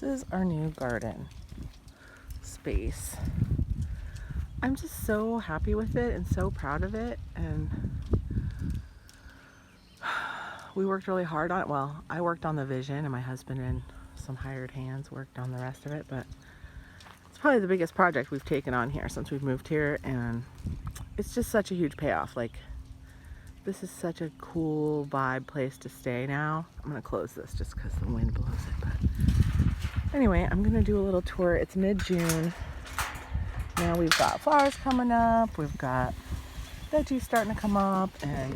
This is our new garden space. I'm just so happy with it and so proud of it, and we worked really hard on it. Well, I worked on the vision and my husband and some hired hands worked on the rest of it, but it's probably the biggest project we've taken on here since we've moved here, and it's just such a huge payoff. Like, this is such a cool vibe place to stay now. I'm gonna close this just because the wind blows it, but anyway, I'm gonna do a little tour. It's mid-June. Now we've got flowers coming up, we've got veggies starting to come up, and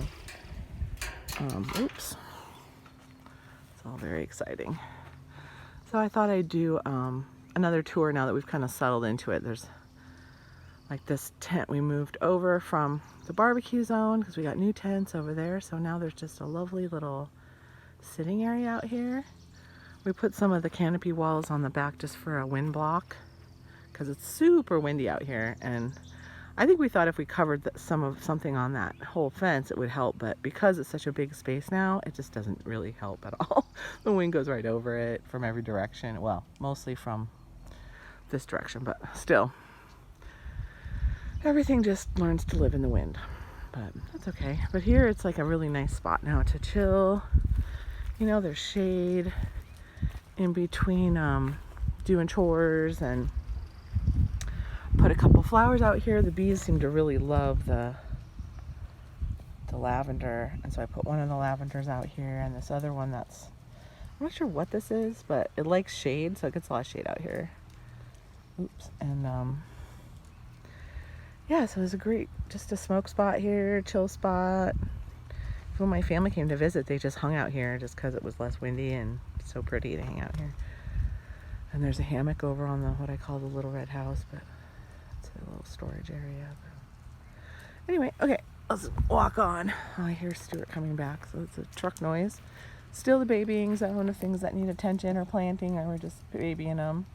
oops, it's all very exciting. So I thought I'd do another tour now that we've kind of settled into it. There's like this tent we moved over from the barbecue zone because we got new tents over there, so now there's just a lovely little sitting area out here. We put some of the canopy walls on the back just for a wind block because it's super windy out here, and I think we thought if we covered something on that whole fence it would help, but because it's such a big space now, it just doesn't really help at all. The wind goes right over it from every direction. Well, mostly from this direction, but still, everything just learns to live in the wind, but that's okay. But here it's like a really nice spot now to chill. You know, there's shade in between doing chores, and put a couple flowers out here. The bees seem to really love the lavender, and so I put one of the lavenders out here, and this other one that's, I'm not sure what this is, but it likes shade, so it gets a lot of shade out here. Oops. And yeah, so it's just a smoke spot here, chill spot. When my family came to visit, they just hung out here just because it was less windy and so pretty to hang out here. And there's a hammock over on what I call the little red house, but it's a little storage area. But anyway, okay, let's walk on. Oh, I hear Stuart coming back, so it's a truck noise. Still the babying zone of things that need attention or planting, or we're just babying them.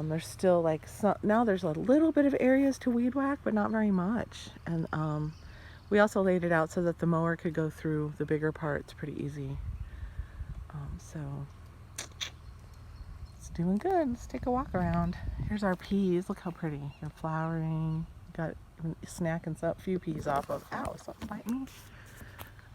There's still like now there's a little bit of areas to weed whack, but not very much. And we also laid it out so that the mower could go through the bigger parts pretty easy. So it's doing good. Let's take a walk around. Here's our peas. Look how pretty. They're flowering. Got snacking a few peas off of, ow, something bite me.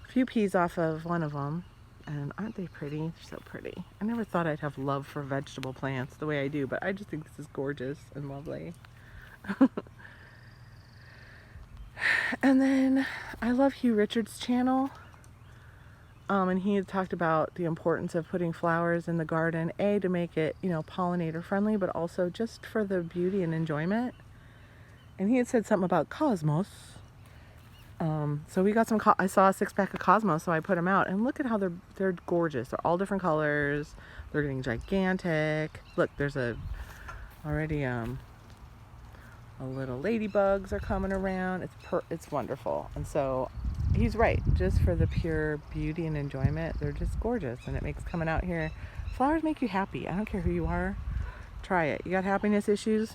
A few peas off of one of them. And aren't they pretty? They're so pretty. I never thought I'd have love for vegetable plants the way I do, but I just think this is gorgeous and lovely. And then I love Hugh Richards' channel. And he had talked about the importance of putting flowers in the garden, to make it, pollinator friendly, but also just for the beauty and enjoyment. And he had said something about cosmos. So we got I saw a 6-pack of cosmos, so I put them out, and look at how they're gorgeous. They're all different colors. They're getting gigantic. Look, there's already a little ladybugs are coming around. It's wonderful. And so he's right, just for the pure beauty and enjoyment, they're just gorgeous, and it makes coming out here. Flowers make you happy. I don't care who you are. Try it. You got happiness issues?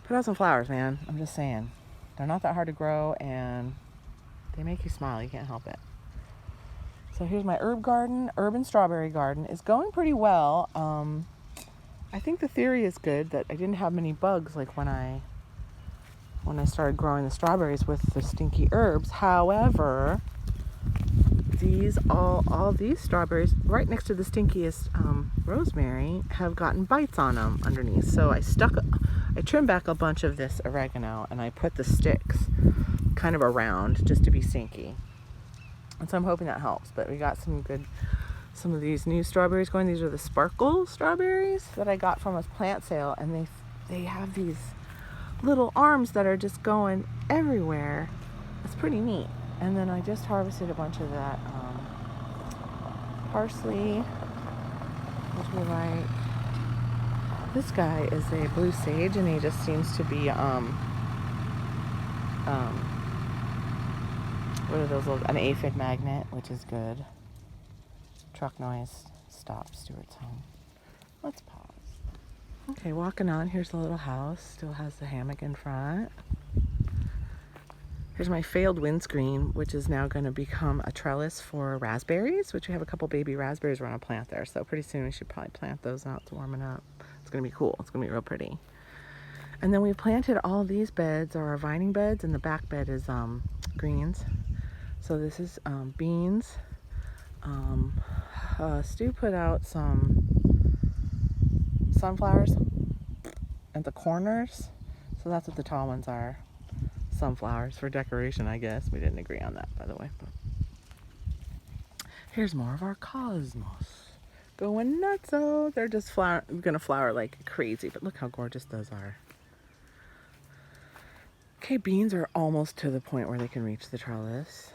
Put out some flowers, man. I'm just saying. They're not that hard to grow, and they make you smile. You can't help it. So here's my urban strawberry garden. It's going pretty well. I think the theory is good that I didn't have many bugs like when I started growing the strawberries with the stinky herbs. However, all these strawberries right next to the stinkiest rosemary have gotten bites on them underneath. So I trimmed back a bunch of this oregano, and I put the sticks kind of around just to be stinky. And so I'm hoping that helps. But we got some of these new strawberries going. These are the sparkle strawberries that I got from a plant sale, and they have these little arms that are just going everywhere. It's pretty neat. And then I just harvested a bunch of that parsley, which we like. This guy is a blue sage, and he just seems to be what are those an aphid magnet, which is good. Truck noise. Stop. Stuart's home. Let's pause. Okay, walking on. Here's the little house. Still has the hammock in front. Here's my failed windscreen, which is now going to become a trellis for raspberries, which we have a couple baby raspberries we're going to plant there. So pretty soon we should probably plant those out. It's warming up. It's going to be cool. It's going to be real pretty. And then we planted all these beds, or our vining beds, and the back bed is greens. So this is beans. Stu put out some sunflowers at the corners. So that's what the tall ones are. Sunflowers for decoration, I guess. We didn't agree on that, by the way. But here's more of our cosmos. Going nuts. Oh, they're just gonna flower like crazy, but look how gorgeous those are. Okay, beans are almost to the point where they can reach the trellis.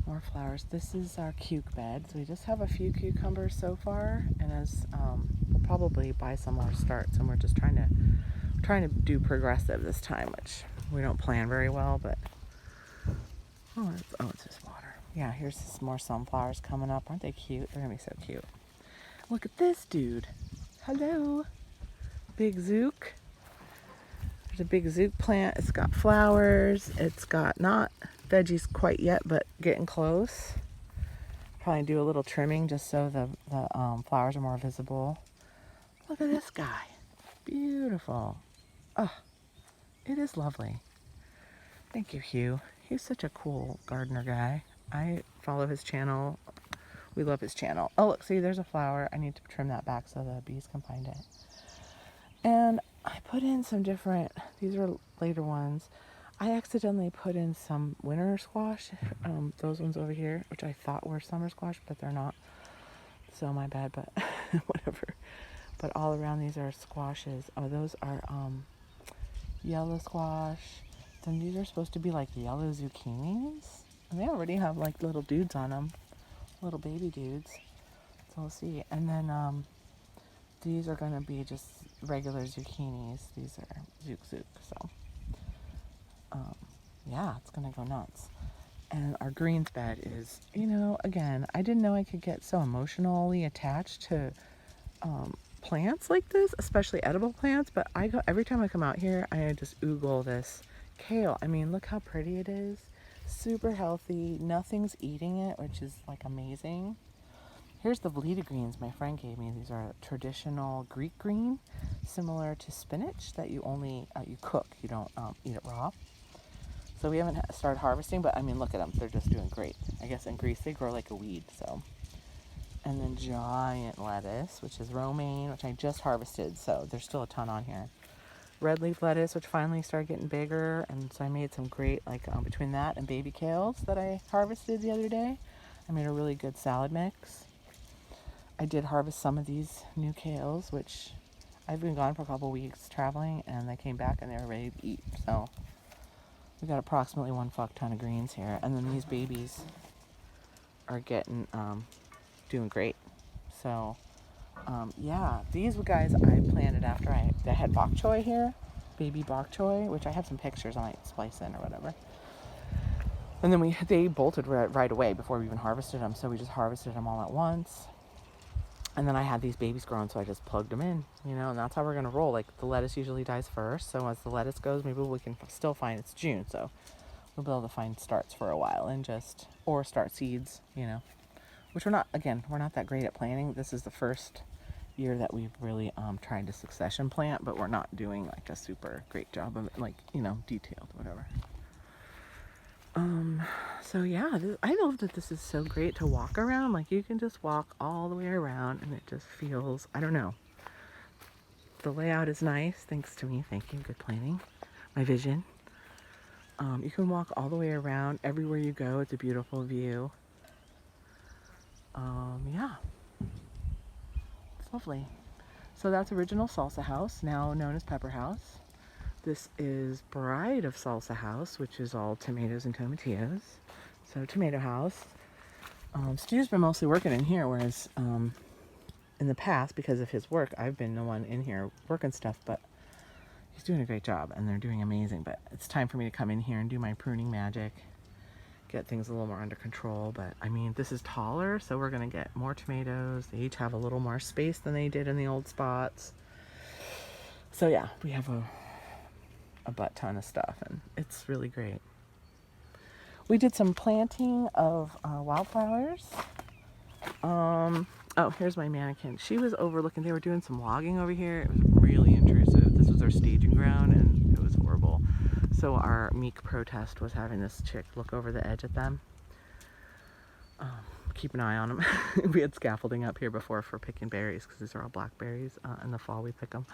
More flowers. This is our cuke bed. So we just have a few cucumbers so far, and as we'll probably buy some more starts, and we're just trying to do progressive this time, which we don't plan very well, but it's just water. Yeah, here's some more sunflowers coming up. Aren't they cute? They're gonna be so cute. Look at this dude. Hello. Big zook. There's a big zook plant. It's got flowers. It's got not veggies quite yet, but getting close. Probably do a little trimming just so the flowers are more visible. Look at this guy. Beautiful. Oh, it is lovely. Thank you, Hugh. He's such a cool gardener guy. I follow his channel. We love his channel. Oh, look, see, there's a flower. I need to trim that back so the bees can find it. And I put in some different, these are later ones. I accidentally put in some winter squash, those ones over here, which I thought were summer squash, but they're not. So my bad, but whatever. But all around these are squashes. Oh, those are yellow squash. Then these are supposed to be like yellow zucchinis. And they already have like little dudes on them. Little baby dudes. So we'll see. And then these are going to be just regular zucchinis. These are zook. So yeah, it's going to go nuts. And our greens bed is, again, I didn't know I could get so emotionally attached to plants like this, especially edible plants, but every time I come out here, I just oogle this kale. I mean, look how pretty it is. Super healthy. Nothing's eating it, which is like amazing. Here's the Velita greens my friend gave me. These are traditional Greek green, similar to spinach that you only you cook. You don't eat it raw. So we haven't started harvesting, but I mean, look at them. They're just doing great. I guess in Greece they grow like a weed. So, and then giant lettuce, which is romaine, which I just harvested. So there's still a ton on here. Red leaf lettuce, which finally started getting bigger, and so I made some great between that and baby kales that I harvested the other day. I made a really good salad mix. I did harvest some of these new kales, which I've been gone for a couple weeks traveling, and they came back and they were ready to eat. So we got approximately 1 fuck ton of greens here, and then these babies are getting doing great. So yeah, these guys I planted after I had bok choy here, baby bok choy, which I have some pictures I might splice in or whatever. And then they bolted right away before we even harvested them, so we just harvested them all at once. And then I had these babies growing, so I just plugged them in, and that's how we're going to roll. Like, the lettuce usually dies first, so as the lettuce goes, maybe we can still find, it's June, so we'll be able to find starts for a while or start seeds, which we're not that great at planting. This is the first year that we've really tried to succession plant, but we're not doing like a super great job of it, detailed, whatever. So yeah, I love that this is so great to walk around. Like, you can just walk all the way around and it just feels, I don't know. The layout is nice, thanks to me. Thank you, good planning. My vision. You can walk all the way around. Everywhere you go, it's a beautiful view. Yeah. It's lovely. So that's original Salsa House, now known as Pepper House. This is Bride of Salsa House, which is all tomatoes and tomatillos. So Tomato House. Stu's been mostly working in here, whereas in the past, because of his work, I've been the one in here working stuff, but he's doing a great job and they're doing amazing. But it's time for me to come in here and do my pruning magic, get things a little more under control. But I mean, this is taller, so we're gonna get more tomatoes. They each have a little more space than they did in the old spots. So yeah, we have a butt ton of stuff, and it's really great. We did some planting of wildflowers. Oh, here's my mannequin. She was overlooking, they were doing some logging over here. It was really intrusive. This was our staging ground, and it was horrible. So our meek protest was having this chick look over the edge at them. Keep an eye on them. We had scaffolding up here before for picking berries, because these are all blackberries. In the fall we pick them.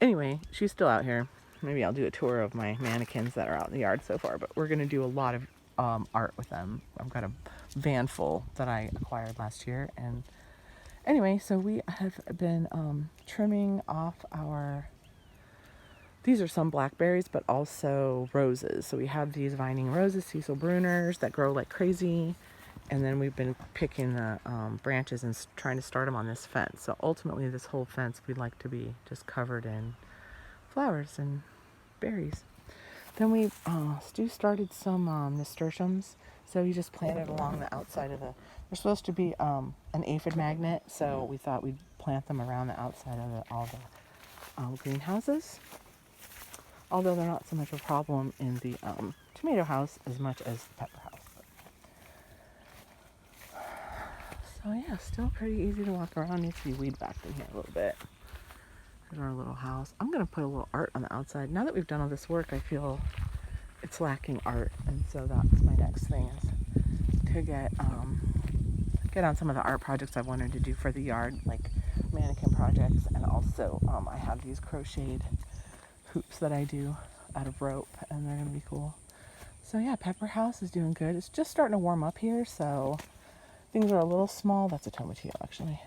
Anyway, she's still out here. Maybe I'll do a tour of my mannequins that are out in the yard so far, but we're going to do a lot of art with them. I've got a van full that I acquired last year, and anyway, so we have been trimming off our, these are some blackberries, but also roses. So we have these vining roses, Cecil Bruners, that grow like crazy. And then we've been picking the branches and trying to start them on this fence. So ultimately this whole fence we'd like to be just covered in flowers and berries. Then we Stu started some nasturtiums. So you just plant it along the outside of the, they're supposed to be an aphid magnet. So we thought we'd plant them around the outside of all the greenhouses. Although they're not so much a problem in the tomato house as much as the pepper house. So yeah, still pretty easy to walk around. Needs to be weed backed in here a little bit. There's our little house. I'm going to put a little art on the outside. Now that we've done all this work, I feel it's lacking art. And so that's my next thing, is to get on some of the art projects I've wanted to do for the yard, like mannequin projects. And also I have these crocheted hoops that I do out of rope, and they're going to be cool. So yeah, Pepper House is doing good. It's just starting to warm up here, so things are a little small. That's a tomatillo, actually.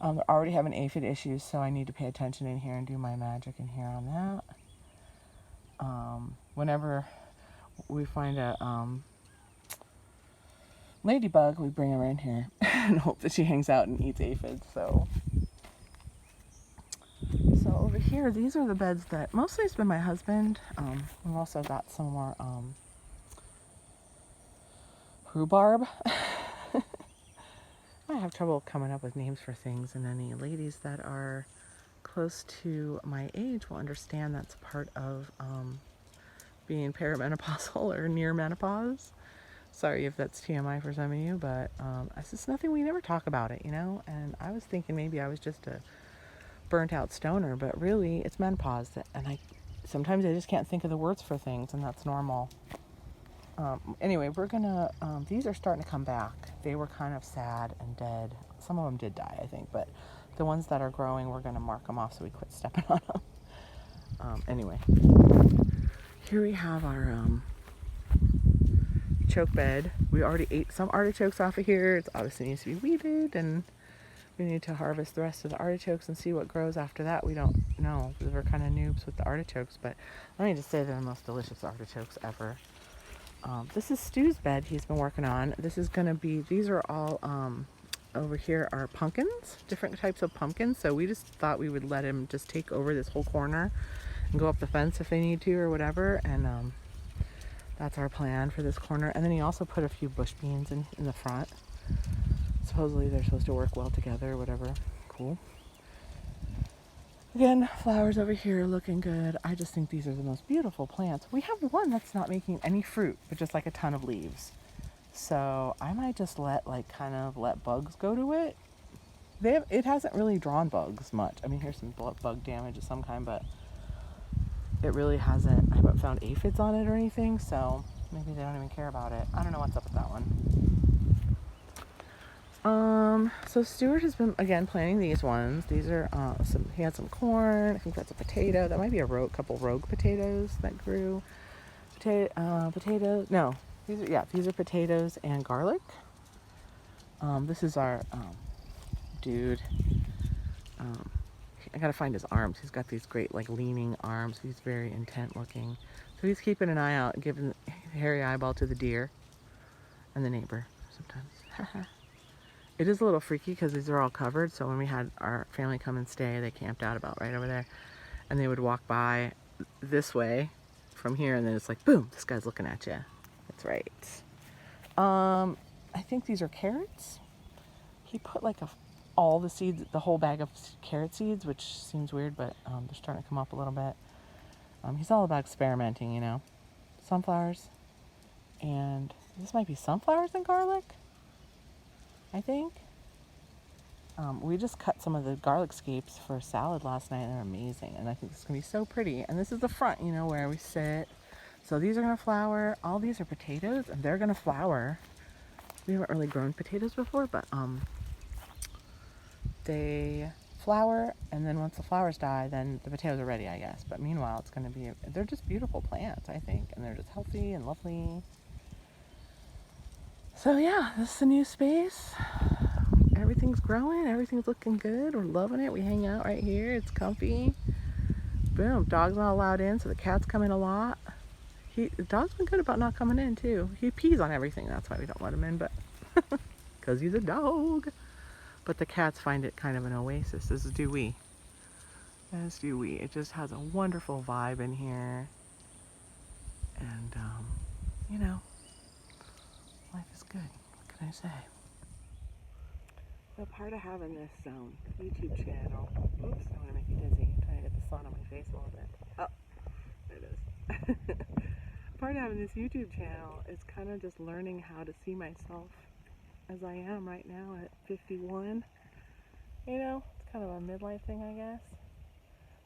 They're already having aphid issues, so I need to pay attention in here and do my magic in here on that. Whenever we find a ladybug, we bring her in here and hope that she hangs out and eats aphids. So over here, these are the beds that mostly it's been my husband. We've also got some more rhubarb. I have trouble coming up with names for things, and any ladies that are close to my age will understand that's part of being perimenopausal or near menopause. Sorry if that's TMI for some of you, but it's just nothing, we never talk about it, you know? And I was thinking maybe I was just a burnt out stoner, but really it's menopause, and sometimes I just can't think of the words for things, and that's normal. Anyway, we're gonna, these are starting to come back. They were kind of sad and dead. Some of them did die, I think, but the ones that are growing, we're gonna mark them off so we quit stepping on them. Anyway, here we have our choke bed. We already ate some artichokes off of here. It obviously needs to be weeded, and we need to harvest the rest of the artichokes and see what grows after that. We don't know, because we're kind of noobs with the artichokes, but let me just say they're the most delicious artichokes ever. This is Stu's bed he's been working on. This is going to be, these are all, over here are pumpkins, different types of pumpkins. So we just thought we would let him just take over this whole corner and go up the fence if they need to or whatever. And that's our plan for this corner. And then he also put a few bush beans in the front. Supposedly they're supposed to work well together or whatever. Cool. Again, flowers over here looking good. I just think these are the most beautiful plants. We have one that's not making any fruit, but just like a ton of leaves. So I might just let bugs go to it. It hasn't really drawn bugs much. I mean, here's some bug damage of some kind, but it really hasn't. I haven't found aphids on it or anything, so maybe they don't even care about it. I don't know what's up with that one. So Stuart has been, again, planting these ones. These are, he had some corn. I think that's a potato. That might be a couple rogue potatoes that grew. Potatoes. No, these are potatoes and garlic. This is our, dude. I gotta find his arms. He's got these great, leaning arms. He's very intent looking. So he's keeping an eye out, giving a hairy eyeball to the deer and the neighbor sometimes. It is a little freaky because these are all covered. So when we had our family come and stay, they camped out about right over there. And they would walk by this way from here, and then it's like, boom, this guy's looking at you. That's right. I think these are carrots. He put all the seeds, the whole bag of carrot seeds, which seems weird, but they're starting to come up a little bit. He's all about experimenting, you know. Sunflowers, and this might be sunflowers and garlic, I think. We just cut some of the garlic scapes for salad last night, and they're amazing, and I think this is going to be so pretty. And this is the front, you know, where we sit. So these are going to flower. All these are potatoes, and they're going to flower. We haven't really grown potatoes before, but they flower, and then once the flowers die, then the potatoes are ready, I guess. But meanwhile, it's going to be, they're just beautiful plants, I think, and they're just healthy and lovely. So yeah, this is a new space. Everything's growing, everything's looking good. We're loving it. We hang out right here. It's comfy. Boom. Dog's not allowed in, so the cats come in a lot. The dog's been good about not coming in too. He pees on everything. That's why we don't let him in, but because he's a dog. But the cats find it kind of an oasis, as do we. As do we. It just has a wonderful vibe in here. And, you know, life is good. What can I say? So part of having this YouTube channel, oops, I want to make you dizzy. I'm trying to get the sun on my face a little bit. Oh, there it is. Part of having this YouTube channel is kind of just learning how to see myself as I am right now at 51. You know, it's kind of a midlife thing, I guess.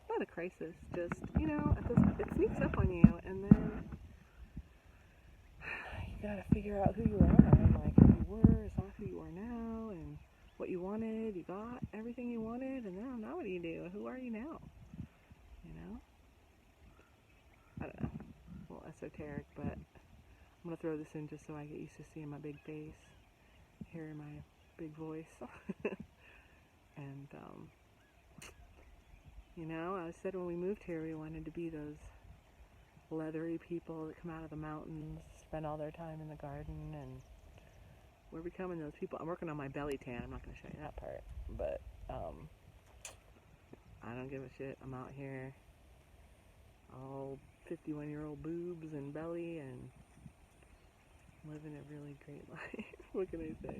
Not a crisis, just, you know, it sneaks up on you, and then you gotta figure out who you are, and like who you were is not who you are now, and what you wanted, you got everything you wanted, and now what do you do? Who are you now? You know? I don't know. A little esoteric, but I'm gonna throw this in just so I get used to seeing my big face, hearing my big voice. And, you know, I said when we moved here we wanted to be those leathery people that come out of the mountains, spend all their time in the garden, and we're becoming those people. I'm working on my belly tan. I'm not going to show you that part, but I don't give a shit. I'm out here, all 51-year-old boobs and belly, and living a really great life. What can I say?